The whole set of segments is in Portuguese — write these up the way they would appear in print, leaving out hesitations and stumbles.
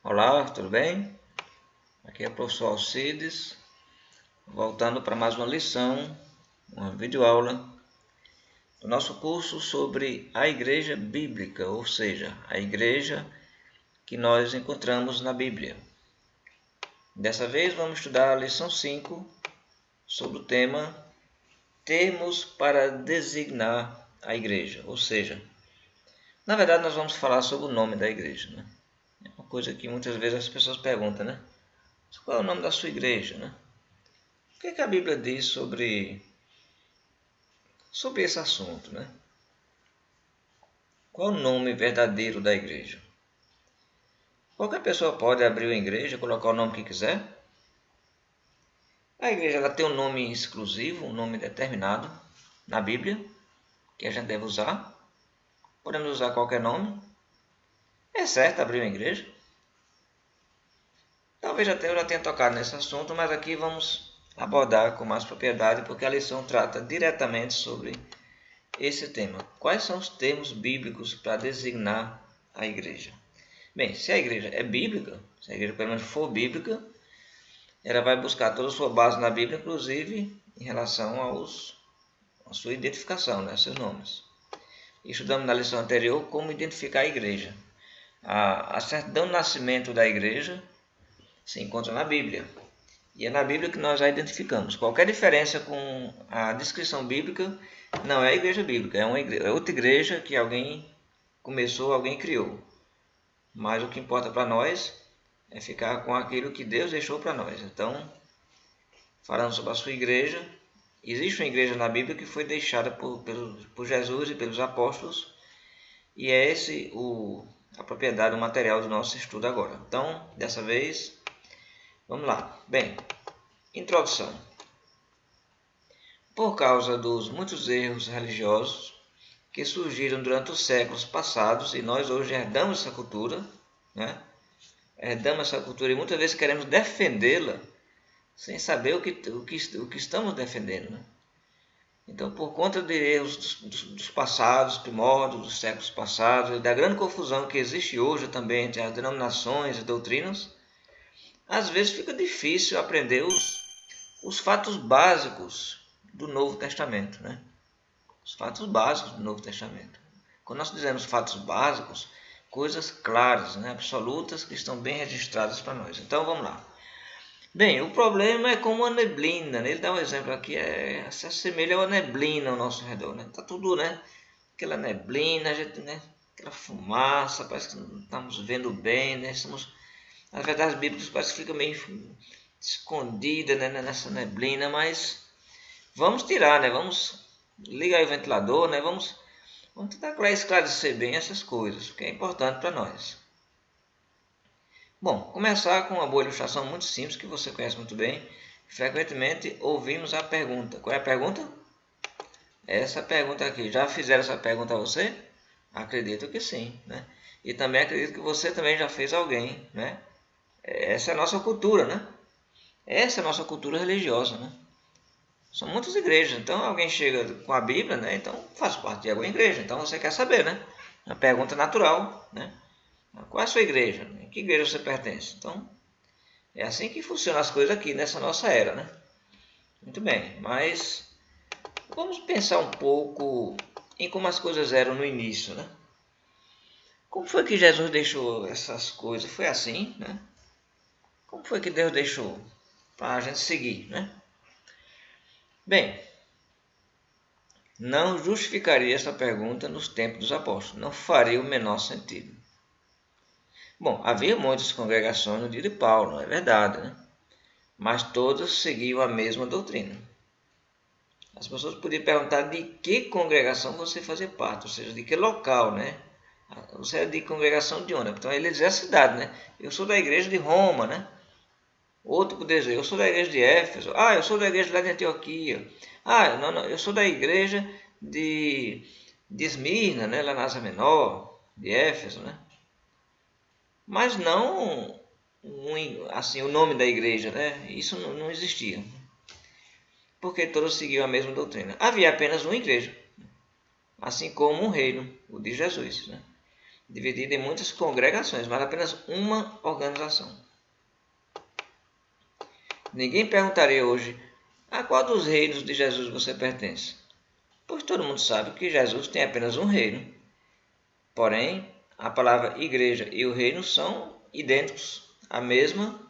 Olá, tudo bem? Aqui é o professor Alcides, voltando para mais uma lição, uma videoaula do nosso curso sobre a Igreja Bíblica, ou seja, a Igreja que nós encontramos na Bíblia. Dessa vez vamos estudar a lição 5 sobre o tema Termos para designar a Igreja, ou seja, na verdade nós vamos falar sobre o nome da Igreja, né? É uma coisa que muitas vezes as pessoas perguntam, né? Qual é o nome da sua igreja, né? O que é que a Bíblia diz sobre esse assunto, né? Qual é o nome verdadeiro da igreja? Qualquer pessoa pode abrir uma igreja e colocar o nome que quiser. A igreja ela tem um nome exclusivo, um nome determinado na Bíblia, que a gente deve usar. Podemos usar qualquer nome. É certo abrir uma igreja? Talvez até eu já tenha tocado nesse assunto, mas aqui vamos abordar com mais propriedade, porque a lição trata diretamente sobre esse tema. Quais são os termos bíblicos para designar a igreja? Bem, se a igreja é bíblica, se a igreja pelo menos for bíblica, ela vai buscar toda a sua base na Bíblia, inclusive em relação à sua identificação, né, seus nomes. Estudamos na lição anterior como identificar a igreja. A certidão de nascimento da igreja se encontra na Bíblia. E é na Bíblia que nós a identificamos. Qualquer diferença com a descrição bíblica não é a igreja bíblica, é outra igreja que alguém começou, alguém criou. Mas o que importa para nós é ficar com aquilo que Deus deixou para nós. Então, falando sobre a sua igreja, existe uma igreja na Bíblia que foi deixada por Jesus e pelos apóstolos, e é esse a propriedade, o material do nosso estudo agora. Então, dessa vez, vamos lá. Bem, introdução. Por causa dos muitos erros religiosos que surgiram durante os séculos passados, e nós hoje herdamos essa cultura, né? Herdamos essa cultura e muitas vezes queremos defendê-la sem saber o que estamos defendendo, né? Então, por conta de erros dos passados, primórdios, dos séculos passados, e da grande confusão que existe hoje também entre as denominações e doutrinas, às vezes fica difícil aprender os fatos básicos do Novo Testamento, né? Os fatos básicos do Novo Testamento. Quando nós dizemos fatos básicos, coisas claras, né, absolutas, que estão bem registradas para nós. Então vamos lá. Bem, o problema é como a neblina, né? Ele dá um exemplo aqui, se assemelha a uma neblina ao nosso redor, né? Tá tudo, né? Aquela neblina, a gente, né? Aquela fumaça, parece que não estamos vendo bem, né? As verdades bíblicas parece que fica meio escondida, né, nessa neblina, mas vamos tirar, né? Vamos ligar o ventilador, né? Vamos tentar esclarecer bem essas coisas, que é importante para nós. Bom, começar com uma boa ilustração muito simples, que você conhece muito bem. Frequentemente ouvimos a pergunta. Qual é a pergunta? Essa pergunta aqui. Já fizeram essa pergunta a você? Acredito que sim, né? E também acredito que você também já fez a alguém, né? Essa é a nossa cultura, né? Essa é a nossa cultura religiosa, né? São muitas igrejas, então alguém chega com a Bíblia, né? Então faz parte de alguma igreja, então você quer saber, né? Uma pergunta natural, né? Qual é a sua igreja? Em que igreja você pertence? Então, é assim que funcionam as coisas aqui nessa nossa era, né? Muito bem, mas vamos pensar um pouco em como as coisas eram no início, né? Como foi que Jesus deixou essas coisas? Foi assim, né? Como foi que Deus deixou para a gente seguir, né? Bem, não justificaria essa pergunta nos tempos dos apóstolos. Não faria o menor sentido. Bom, havia muitas congregações no dia de Paulo, não é verdade, né? Mas todas seguiam a mesma doutrina. As pessoas podiam perguntar de que congregação você fazia parte, ou seja, de que local, né? Você é de congregação de onde? Então ele dizia a cidade, né? Eu sou da igreja de Roma, né? Outro poderia dizer, eu sou da igreja de Éfeso. Ah, eu sou da igreja lá de Antioquia. Ah, não, eu sou da igreja de Esmirna, né? Lá na Ásia Menor, de Éfeso, né? Mas não assim, o nome da igreja, né? Isso não existia. Porque todos seguiam a mesma doutrina. Havia apenas uma igreja, assim como um reino, o de Jesus, né? dividida em muitas congregações, mas apenas uma organização. Ninguém perguntaria hoje, a qual dos reinos de Jesus você pertence? Pois todo mundo sabe que Jesus tem apenas um reino. Porém, a palavra igreja e o reino são idênticos, a mesma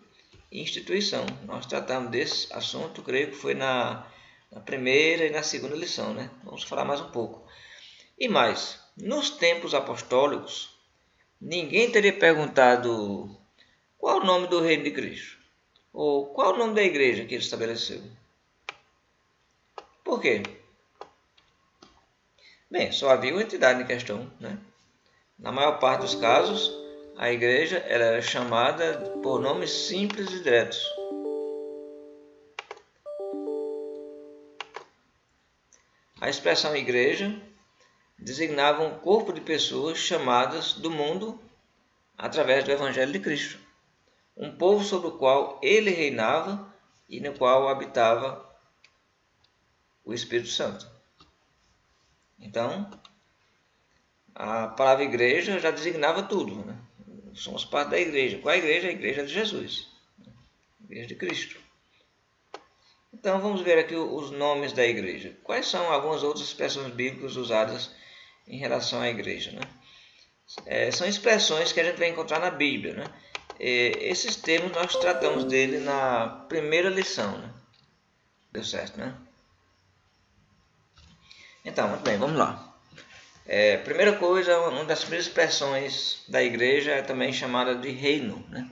instituição. Nós tratamos desse assunto, creio que foi na primeira e na segunda lição, né? Vamos falar mais um pouco. E mais, nos tempos apostólicos, ninguém teria perguntado qual o nome do reino de Cristo, ou qual o nome da igreja que ele estabeleceu. Por quê? Bem, só havia uma entidade em questão, né? Na maior parte dos casos, a igreja era chamada por nomes simples e diretos. A expressão igreja designava um corpo de pessoas chamadas do mundo através do Evangelho de Cristo, um povo sobre o qual ele reinava e no qual habitava o Espírito Santo. Então, a palavra igreja já designava tudo, né? Somos parte da igreja. Qual é a igreja? A igreja de Jesus, a igreja de Cristo. Então vamos ver aqui os nomes da igreja. Quais são algumas outras expressões bíblicas usadas em relação à igreja, né? São expressões que a gente vai encontrar na Bíblia, né? Esses termos nós tratamos dele na primeira lição, né? Deu certo, né? Então, muito bem, vamos lá. Primeira coisa, uma das primeiras expressões da igreja é também chamada de reino, né?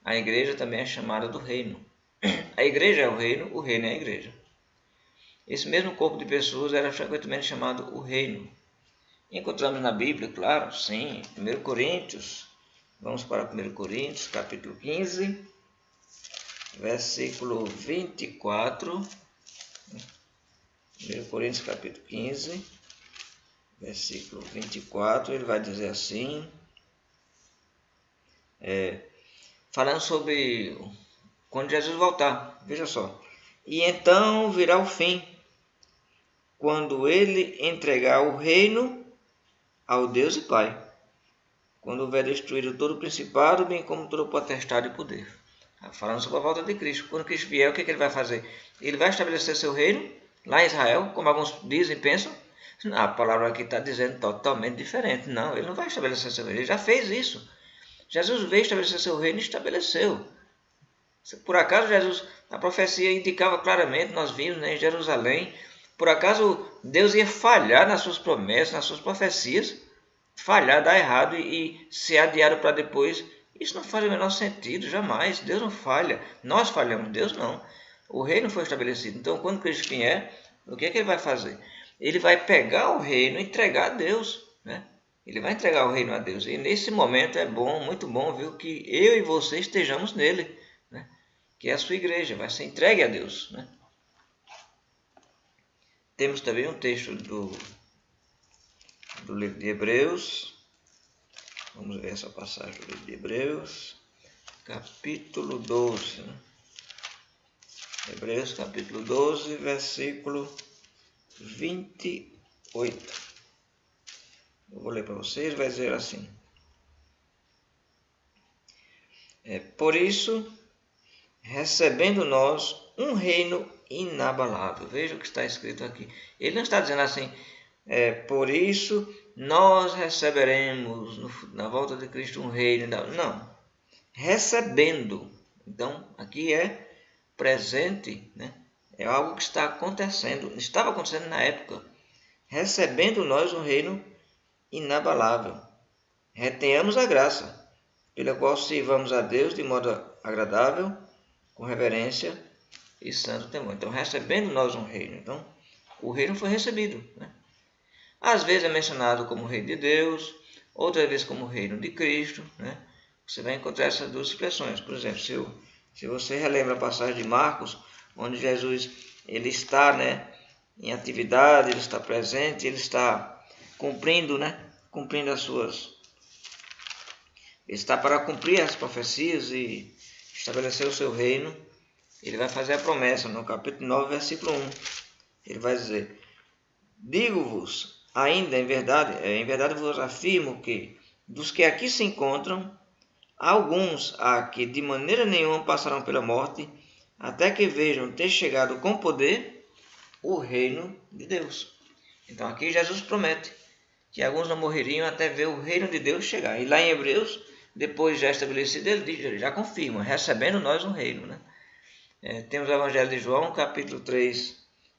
A igreja também é chamada do reino. A igreja é o reino é a igreja. Esse mesmo corpo de pessoas era frequentemente chamado o reino. Encontramos na Bíblia, claro, sim, 1 Coríntios. Vamos para 1 Coríntios, capítulo 15, versículo 24. 1 Coríntios, capítulo 15, versículo 24, ele vai dizer assim, falando sobre quando Jesus voltar, veja só. E então virá o fim, quando ele entregar o reino ao Deus e Pai, quando houver destruído todo o principado, bem como toda potestade e poder. Falando sobre a volta de Cristo. Quando Cristo vier, o que ele vai fazer? Ele vai estabelecer seu reino lá em Israel, como alguns dizem e pensam. A palavra aqui está dizendo totalmente diferente. Não, ele não vai estabelecer seu reino, ele já fez isso. Jesus veio estabelecer seu reino e estabeleceu. Por acaso Jesus, a profecia indicava claramente, nós vimos, né, em Jerusalém, por acaso Deus ia falhar nas suas promessas, nas suas profecias, falhar, dar errado e ser adiado para depois? Isso não faz o menor sentido, jamais. Deus não falha, nós falhamos, Deus não. O reino foi estabelecido. Então, quando Cristo vier, o que é que ele vai fazer? Ele vai pegar o reino e entregar a Deus, né? Ele vai entregar o reino a Deus. E nesse momento é bom, muito bom, viu, que eu e você estejamos nele, né? Que é a sua igreja, vai ser entregue a Deus, né? Temos também um texto do livro de Hebreus. Vamos ver essa passagem do livro de Hebreus, capítulo 12. Né? Hebreus, capítulo 12, versículo 28. Eu vou ler para vocês, vai dizer assim. Por isso, recebendo nós um reino inabalável. Veja o que está escrito aqui. Ele não está dizendo assim, por isso nós receberemos na volta de Cristo um reino. Não. Recebendo. Então, aqui é presente, né? É algo que está acontecendo, estava acontecendo na época. Recebendo nós um reino inabalável. Retenhamos a graça, pela qual sirvamos a Deus de modo agradável, com reverência e santo temor. Então, recebendo nós um reino. Então, o reino foi recebido, né? Às vezes é mencionado como reino de Deus, outras vezes como reino de Cristo, né? Você vai encontrar essas duas expressões. Por exemplo, se você relembra a passagem de Marcos, onde Jesus ele está, né, em atividade, ele está presente, ele está cumprindo, né, cumprindo as suas... Ele está para cumprir as profecias e estabelecer o seu reino. Ele vai fazer a promessa no capítulo 9, versículo 1. Ele vai dizer, digo-vos, ainda em verdade vos afirmo que dos que aqui se encontram, alguns há que de maneira nenhuma passarão pela morte, até que vejam ter chegado com poder o reino de Deus. Então aqui Jesus promete que alguns não morreriam até ver o reino de Deus chegar. E lá em Hebreus, depois já estabelecido, ele já confirma, recebendo nós um reino, né? Temos o Evangelho de João, capítulo 3,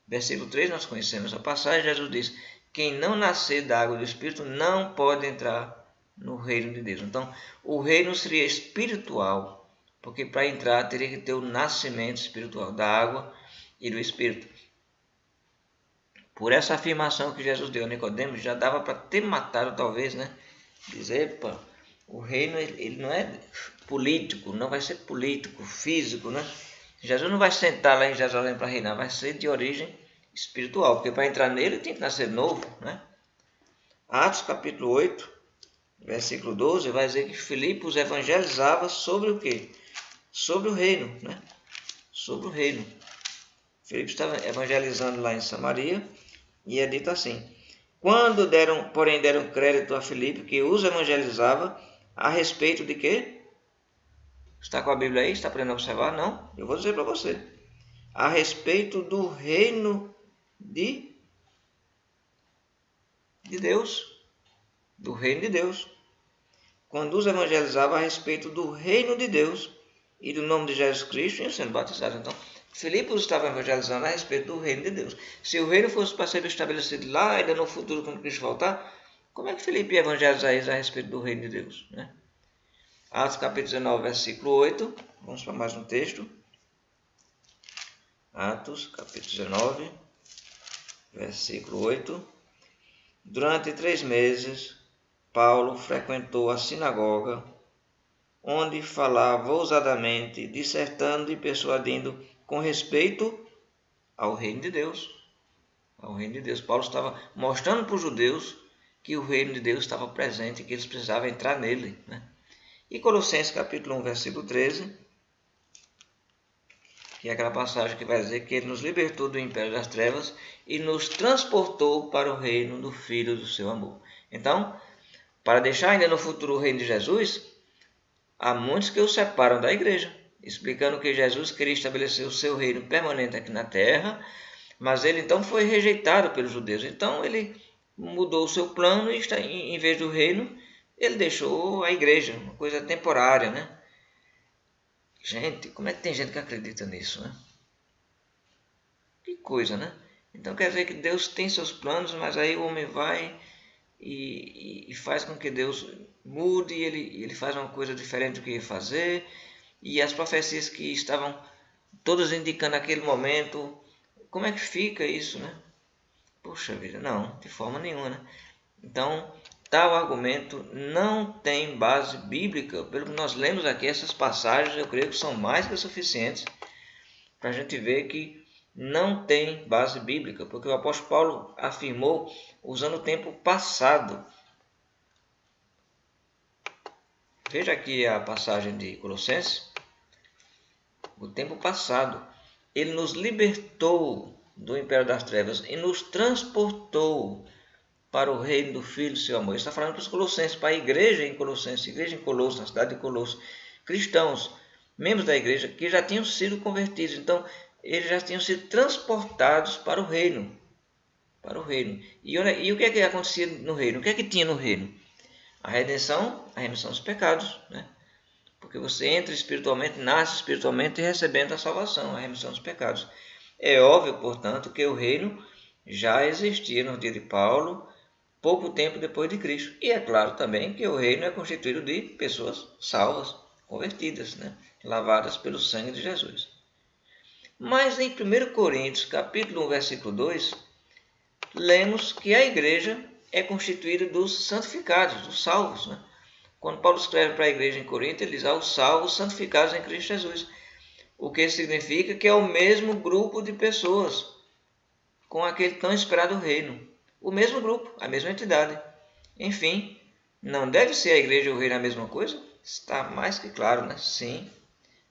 versículo 3, nós conhecemos a passagem. Jesus diz: quem não nascer da água do Espírito não pode entrar no reino de Deus. Então, o reino seria espiritual, porque para entrar teria que ter o nascimento espiritual da água e do Espírito. Por essa afirmação que Jesus deu a Nicodemos, já dava para ter matado talvez, né? Dizer, pô, o reino ele não é político, não vai ser político, físico, né? Jesus não vai sentar lá em Jerusalém para reinar, vai ser de origem espiritual, porque para entrar nele tem que nascer novo, né? Atos capítulo 8, versículo 12, vai dizer que Filipe os evangelizava sobre o quê? Sobre o reino, né? Sobre o reino. Filipe estava evangelizando lá em Samaria e é dito assim: quando porém deram crédito a Filipe, que os evangelizava, a respeito de quê? Está com a Bíblia aí? Está aprendendo a observar? Não? Eu vou dizer para você. A respeito do reino de Deus. Do reino de Deus. Quando os evangelizava a respeito do reino de Deus e do nome de Jesus Cristo, iam sendo batizados. Então, Filipe estava evangelizando a respeito do reino de Deus. Se o reino fosse para ser estabelecido lá, ainda no futuro, quando Cristo voltar, como é que Filipe ia evangelizar eles a respeito do reino de Deus, né? Atos capítulo 19, versículo 8. Vamos para mais um texto. Atos capítulo 19, versículo 8. Durante 3 meses, Paulo frequentou a sinagoga, onde falava ousadamente, dissertando e persuadindo com respeito ao reino de Deus. Ao reino de Deus. Paulo estava mostrando para os judeus que o reino de Deus estava presente e que eles precisavam entrar nele, né? E Colossenses capítulo 1, versículo 13, que é aquela passagem que vai dizer que ele nos libertou do império das trevas e nos transportou para o reino do Filho do seu amor. Então, para deixar ainda no futuro o reino de Jesus, há muitos que o separam da igreja, explicando que Jesus queria estabelecer o seu reino permanente aqui na terra, mas ele então foi rejeitado pelos judeus. Então ele mudou o seu plano e em vez do reino, ele deixou a igreja, uma coisa temporária, né? Gente, como é que tem gente que acredita nisso, né? Que coisa, né? Então quer dizer que Deus tem seus planos, mas aí o homem vai e faz com que Deus mude, e ele faz uma coisa diferente do que ia fazer, e as profecias que estavam todas indicando naquele momento, como é que fica isso, né? Poxa vida, não, de forma nenhuma, né? Então, tal argumento não tem base bíblica. Pelo que nós lemos aqui, essas passagens, eu creio que são mais que suficientes para a gente ver que não tem base bíblica, porque o apóstolo Paulo afirmou usando o tempo passado. Veja aqui a passagem de Colossenses. O tempo passado. Ele nos libertou do império das trevas e nos transportou para o reino do Filho do seu amor. Ele está falando para os colossenses, para a igreja em Colossenses, igreja em Colosso, na cidade de Colosso, cristãos, membros da igreja que já tinham sido convertidos. Então, eles já tinham sido transportados para o reino. Para o reino. E o que é que acontecia no reino? O que é que tinha no reino? A redenção, a remissão dos pecados, né? Porque você entra espiritualmente, nasce espiritualmente e recebendo a salvação, a remissão dos pecados. É óbvio, portanto, que o reino já existia no dia de Paulo, pouco tempo depois de Cristo. E é claro também que o reino é constituído de pessoas salvas, convertidas, né? Lavadas pelo sangue de Jesus. Mas em 1 Coríntios, capítulo 1, versículo 2, lemos que a igreja é constituída dos santificados, dos salvos, né? Quando Paulo escreve para a igreja em Corinto, ele diz aos salvos santificados em Cristo Jesus. O que significa que é o mesmo grupo de pessoas com aquele tão esperado reino. O mesmo grupo, a mesma entidade. Enfim, não deve ser a igreja e o reino a mesma coisa? Está mais que claro, né? Sim,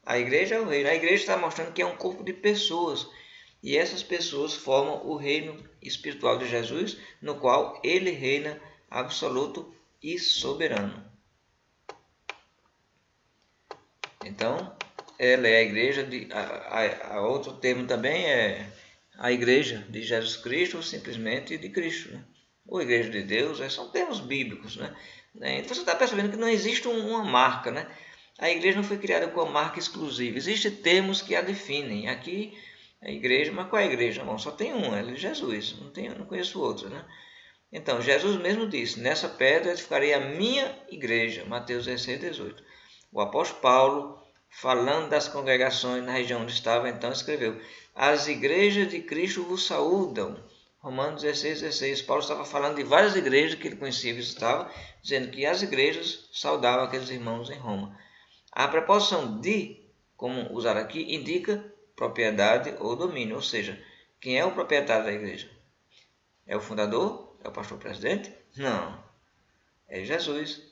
a igreja é o reino. A igreja está mostrando que é um corpo de pessoas. E essas pessoas formam o reino espiritual de Jesus, no qual ele reina absoluto e soberano. Então, ela é a igreja outro termo também é a igreja de Jesus Cristo ou simplesmente de Cristo, né? Ou igreja de Deus, são termos bíblicos, né? Então você está percebendo que não existe uma marca, né? A igreja não foi criada com uma marca exclusiva. Existem termos que a definem. Aqui a igreja, mas qual é a igreja? Bom, só tem uma, ela é Jesus. Não conheço outra, né? Então, Jesus mesmo disse, nessa pedra edificarei a minha igreja. Mateus 16, 18. O apóstolo Paulo, falando das congregações na região onde estava, então escreveu, as igrejas de Cristo vos saúdam. Romanos 16, 16. Paulo estava falando de várias igrejas que ele conhecia e visitava, dizendo que as igrejas saudavam aqueles irmãos em Roma. A preposição de, como usar aqui, indica propriedade ou domínio, ou seja, quem é o proprietário da igreja? É o fundador? É o pastor presidente? Não, é Jesus.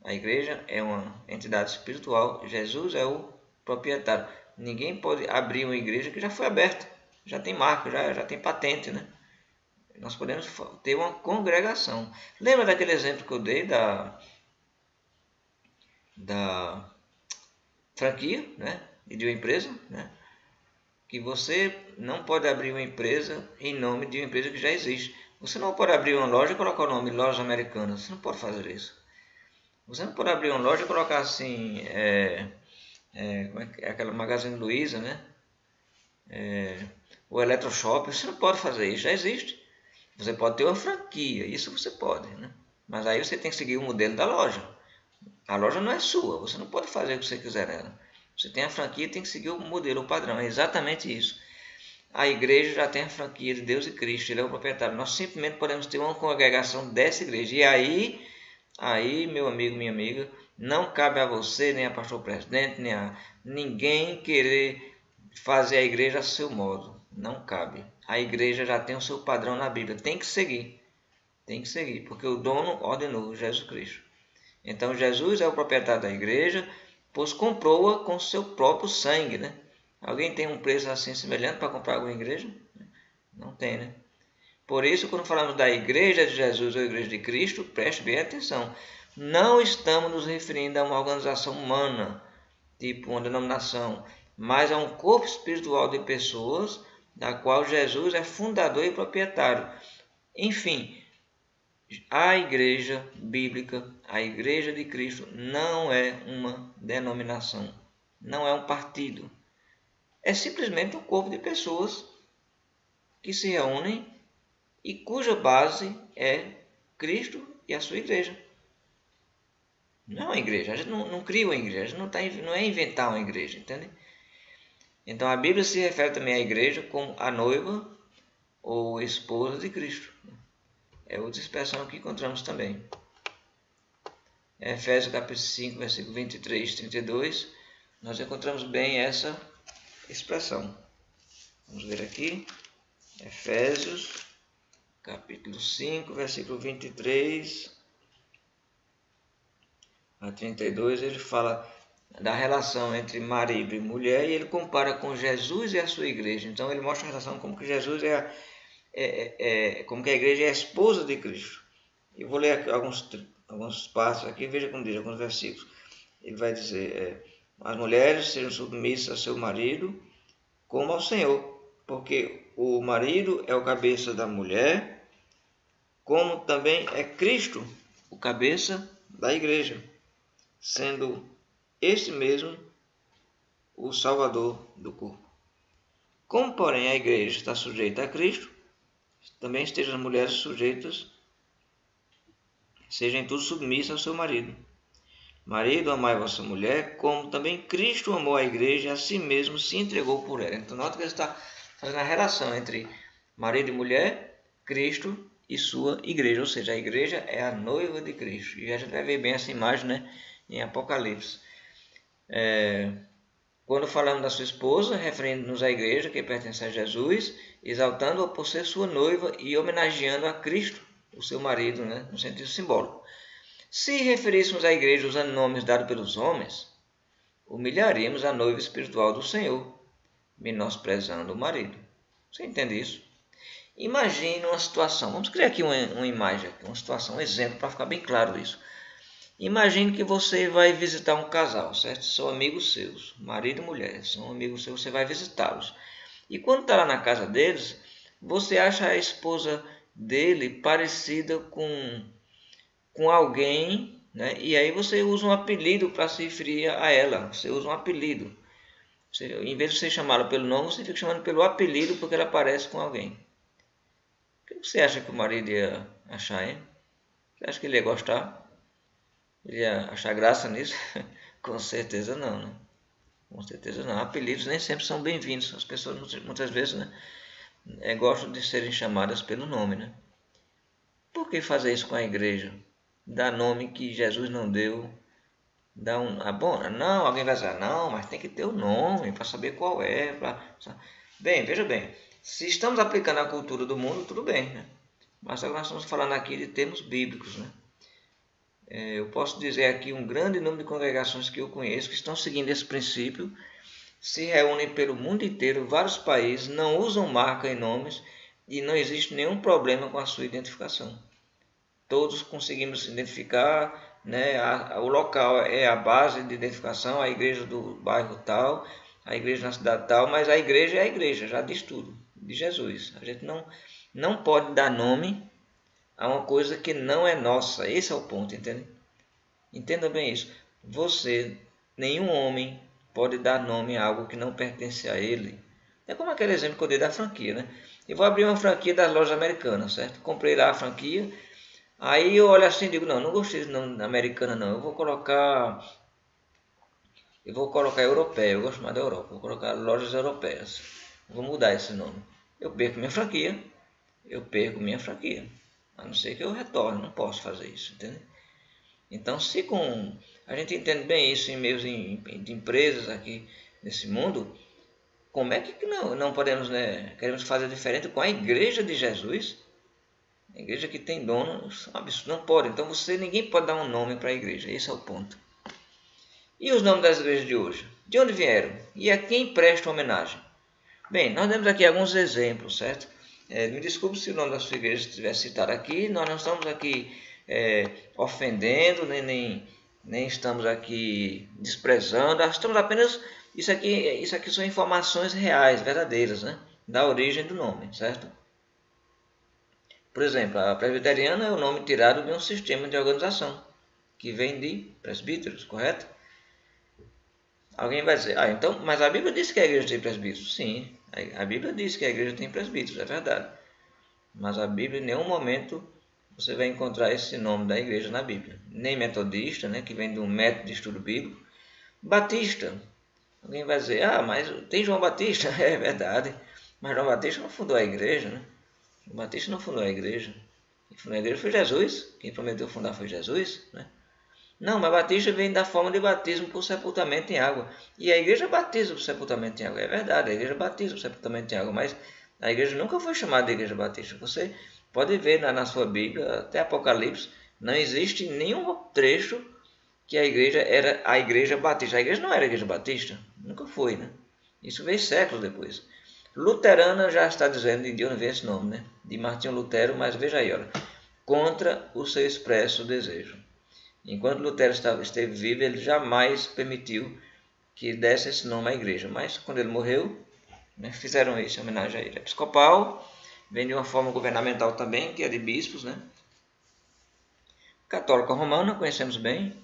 A igreja é uma entidade espiritual, Jesus é o proprietário. Ninguém pode abrir uma igreja que já foi aberta, já tem marca, já tem patente, né? Nós podemos ter uma congregação. Lembra daquele exemplo que eu dei da franquia, né? E de uma empresa, né? Que você não pode abrir uma empresa em nome de uma empresa que já existe. Você não pode abrir uma loja e colocar o nome Lojas Americanas. Você não pode fazer isso. Você não pode abrir uma loja e colocar assim, como é que é aquela Magazine Luiza, né? O Eletroshop. Você não pode fazer isso, já existe. Você pode ter uma franquia, isso você pode, né? Mas aí você tem que seguir o modelo da loja. A loja não é sua, você não pode fazer o que você quiser nela. Você tem a franquia e tem que seguir o modelo, o padrão. É exatamente isso. A igreja já tem a franquia de Deus e Cristo, Ele é o proprietário. Nós simplesmente podemos ter uma congregação dessa igreja. E aí, meu amigo, minha amiga, não cabe a você, nem a pastor presidente, nem a ninguém querer fazer a igreja a seu modo. Não cabe. A igreja já tem o seu padrão na Bíblia. Tem que seguir. Tem que seguir, porque o dono ordenou, Jesus Cristo. Então Jesus é o proprietário da igreja, pois comprou-a com seu próprio sangue, né? Alguém tem um preço assim semelhante para comprar alguma igreja? Não tem, né? Por isso, quando falamos da igreja de Jesus ou igreja de Cristo, preste bem atenção. Não estamos nos referindo a uma organização humana, tipo uma denominação, mas a um corpo espiritual de pessoas, da qual Jesus é fundador e proprietário. Enfim, a igreja bíblica, a igreja de Cristo, não é uma denominação, não é um partido. É simplesmente um corpo de pessoas que se reúnem e cuja base é Cristo e a sua igreja. Não é uma igreja, a gente não cria uma igreja, a gente não é inventar uma igreja, entende? Então a Bíblia se refere também à igreja como a noiva ou esposa de Cristo. É outra expressão que encontramos também. Efésios capítulo 5, versículo 23 e 32, nós encontramos bem essa expressão. Vamos ver aqui. Efésios capítulo 5, versículo 23 a 32, ele fala da relação entre marido e mulher e ele compara com Jesus e a sua igreja. Então ele mostra a relação como que Jesus como que a igreja é a esposa de Cristo. Eu vou ler aqui alguns passos aqui, veja como diz, alguns versículos. Ele vai dizer, as mulheres sejam submissas a seu marido como ao Senhor, porque o marido é o cabeça da mulher, como também é Cristo o cabeça da igreja, sendo este mesmo o Salvador do corpo. Como, porém, a igreja está sujeita a Cristo, também estejam as mulheres sujeitas, sejam em tudo submissas ao seu marido. Marido, amai vossa mulher, como também Cristo amou a igreja e a si mesmo se entregou por ela. Então, nota que ele está fazendo a relação entre marido e mulher, Cristo e sua igreja. Ou seja, a igreja é a noiva de Cristo. E a gente vai ver bem essa imagem, né, em Apocalipse. Quando falamos da sua esposa, referindo-nos à igreja que pertence a Jesus, exaltando-a por ser sua noiva e homenageando a Cristo, o seu marido, né, no sentido simbólico. Se referíssemos à igreja usando nomes dados pelos homens, humilharíamos a noiva espiritual do Senhor, menosprezando o marido. Você entende isso? Imagine uma situação, vamos criar aqui uma imagem, uma situação, um exemplo, para ficar bem claro isso. Imagine que você vai visitar um casal, certo? São amigos seus, marido e mulher, são amigos seus, você vai visitá-los. E quando está lá na casa deles, você acha a esposa dele parecida com alguém, né? E aí você usa um apelido para se referir a ela, você usa um apelido. Você, em vez de você chamá-la pelo nome, você fica chamando pelo apelido porque ela parece com alguém. O que você acha que o marido ia achar, hein? Você acha que ele ia gostar? Ele ia achar graça nisso? Com certeza não, né? Com certeza não. Apelidos nem sempre são bem-vindos. As pessoas muitas vezes, né, gostam de serem chamadas pelo nome, né? Por que fazer isso com a igreja? Dar nome que Jesus não deu. Dá um. Ah, bom, não, alguém vai dizer, não, mas tem que ter o nome para saber qual é. Bem, veja bem. Se estamos aplicando a cultura do mundo, tudo bem, né? Mas agora nós estamos falando aqui de termos bíblicos, né? Eu posso dizer aqui um grande número de congregações que eu conheço que estão seguindo esse princípio, se reúnem pelo mundo inteiro, vários países, não usam marca em nomes e não existe nenhum problema com a sua identificação. Todos conseguimos identificar, né? O local é a base de identificação, a igreja do bairro tal, a igreja na cidade tal, mas a igreja é a igreja, já diz tudo, de Jesus. A gente não pode dar nome a uma coisa que não é nossa. Esse é o ponto, entende? Entenda bem isso. Você, nenhum homem pode dar nome a algo que não pertence a ele. É como aquele exemplo que eu dei da franquia, né? Eu vou abrir uma franquia das lojas americanas, certo? Comprei lá a franquia, aí eu olho assim e digo, não gostei de nome americana não, eu vou colocar europeia, eu gosto mais da Europa, vou colocar lojas europeias. Vou mudar esse nome. Eu perco minha franquia, a não ser que eu retorne, não posso fazer isso, entende? Então, se a gente entende bem isso em meios de empresas aqui nesse mundo, como é que não podemos, né, queremos fazer diferente com a igreja de Jesus? A igreja que tem dono, não pode. Então, ninguém pode dar um nome para a igreja, esse é o ponto. E os nomes das igrejas de hoje? De onde vieram? E a quem presta homenagem? Bem, nós temos aqui alguns exemplos, certo? Me desculpe se o nome da sua igreja estiver citado aqui, nós não estamos aqui ofendendo, nem estamos aqui desprezando, estamos apenas, isso aqui são informações reais, verdadeiras, né? Da origem do nome, certo? Por exemplo, a presbiteriana é o nome tirado de um sistema de organização, que vem de presbíteros, correto? Alguém vai dizer, então, mas a Bíblia diz que a igreja tem presbíteros. Sim, a Bíblia diz que a igreja tem presbíteros, é verdade. Mas a Bíblia, em nenhum momento, você vai encontrar esse nome da igreja na Bíblia. Nem metodista, né, que vem de um método de estudo bíblico. Batista. Alguém vai dizer, mas tem João Batista. É verdade. Mas João Batista não fundou a igreja, né? João Batista não fundou a igreja. Quem fundou a igreja foi Jesus. Quem prometeu fundar foi Jesus, né? Não, mas batista vem da forma de batismo por sepultamento em água. E a igreja batiza por sepultamento em água. É verdade, a igreja batiza por sepultamento em água, mas a igreja nunca foi chamada de igreja batista. Você pode ver na sua Bíblia, até Apocalipse, não existe nenhum trecho que a igreja era a igreja batista. A igreja não era a igreja batista, nunca foi, né? Isso veio séculos depois. Luterana já está dizendo de onde vem esse nome, né? De Martinho Lutero, mas veja aí, olha, contra o seu expresso desejo. Enquanto Lutero esteve vivo, ele jamais permitiu que desse esse nome à igreja. Mas quando ele morreu, né, fizeram isso em homenagem a ele. Episcopal vem de uma forma governamental também, que é de bispos, né? Católica romana, conhecemos bem.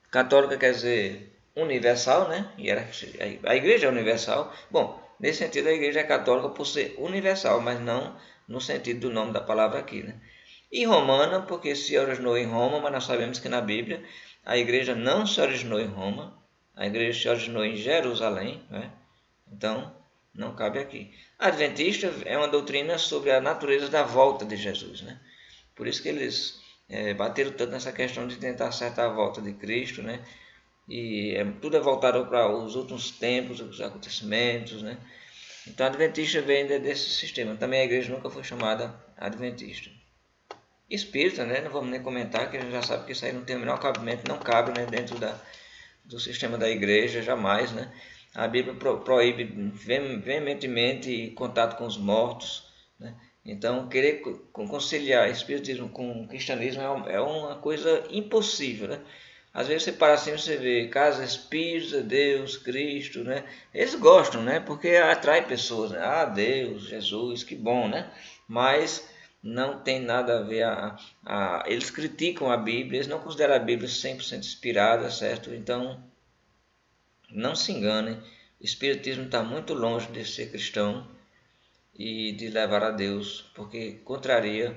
Católica quer dizer universal, né? A igreja é universal. Bom, nesse sentido a igreja é católica por ser universal, mas não no sentido do nome da palavra aqui, né? E romana, porque se originou em Roma, mas nós sabemos que na Bíblia a igreja não se originou em Roma, a igreja se originou em Jerusalém, né? Então não cabe aqui. Adventista é uma doutrina sobre a natureza da volta de Jesus, né? Por isso que eles bateram tanto nessa questão de tentar acertar a volta de Cristo, né? E tudo é voltado para os últimos tempos, os acontecimentos, né? Então Adventista vem desse sistema. Também a igreja nunca foi chamada Adventista. Espírita, né? Não vamos nem comentar, que a gente já sabe que isso aí não tem o menor cabimento, não cabe, né, dentro do sistema da igreja, jamais, né? A Bíblia proíbe veementemente contato com os mortos, né? Então, querer conciliar espiritismo com cristianismo é uma coisa impossível, né? Às vezes você para assim, você vê Casa Espírita, Deus, Cristo, né? Eles gostam, né? Porque atrai pessoas, né? Ah, Deus, Jesus, que bom, né? Mas não tem nada a ver eles criticam a Bíblia, eles não consideram a Bíblia 100% inspirada, certo? Então, não se enganem, o espiritismo está muito longe de ser cristão e de levar a Deus, porque contraria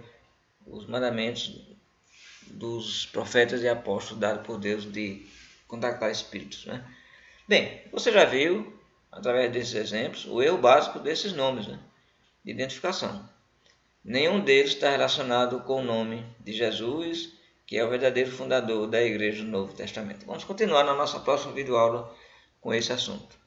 os mandamentos dos profetas e apóstolos dados por Deus de contactar espíritos, né? Bem, você já viu, através desses exemplos, o erro básico desses nomes, né, de identificação. Nenhum deles está relacionado com o nome de Jesus, que é o verdadeiro fundador da Igreja do Novo Testamento. Vamos continuar na nossa próxima videoaula com esse assunto.